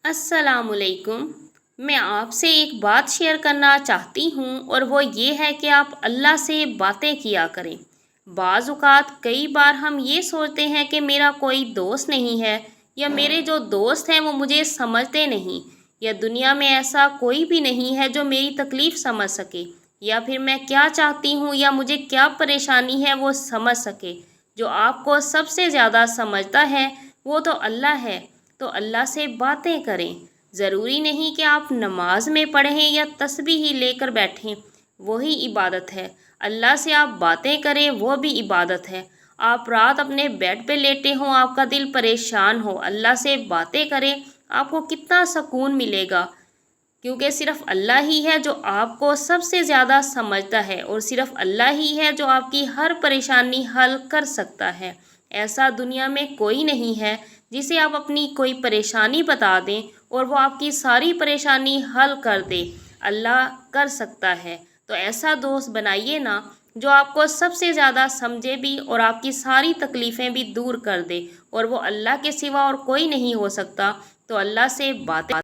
السلام علیکم۔ میں آپ سے ایک بات شیئر کرنا چاہتی ہوں اور وہ یہ ہے کہ آپ اللہ سے باتیں کیا کریں۔ بعض اوقات کئی بار ہم یہ سوچتے ہیں کہ میرا کوئی دوست نہیں ہے، یا میرے جو دوست ہیں وہ مجھے سمجھتے نہیں، یا دنیا میں ایسا کوئی بھی نہیں ہے جو میری تکلیف سمجھ سکے، یا پھر میں کیا چاہتی ہوں یا مجھے کیا پریشانی ہے وہ سمجھ سکے۔ جو آپ کو سب سے زیادہ سمجھتا ہے وہ تو اللہ ہے۔ تو اللہ سے باتیں کریں۔ ضروری نہیں کہ آپ نماز میں پڑھیں یا تسبیح ہی لے کر بیٹھیں، وہی عبادت ہے۔ اللہ سے آپ باتیں کریں، وہ بھی عبادت ہے۔ آپ رات اپنے بیڈ پہ لیٹے ہوں، آپ کا دل پریشان ہو، اللہ سے باتیں کریں، آپ کو کتنا سکون ملے گا، کیونکہ صرف اللہ ہی ہے جو آپ کو سب سے زیادہ سمجھتا ہے، اور صرف اللہ ہی ہے جو آپ کی ہر پریشانی حل کر سکتا ہے۔ ایسا دنیا میں کوئی نہیں ہے جسے آپ اپنی کوئی پریشانی بتا دیں اور وہ آپ کی ساری پریشانی حل کر دے۔ اللہ کر سکتا ہے۔ تو ایسا دوست بنائیے نا جو آپ کو سب سے زیادہ سمجھے بھی اور آپ کی ساری تکلیفیں بھی دور کر دے، اور وہ اللہ کے سوا اور کوئی نہیں ہو سکتا۔ تو اللہ سے باتیں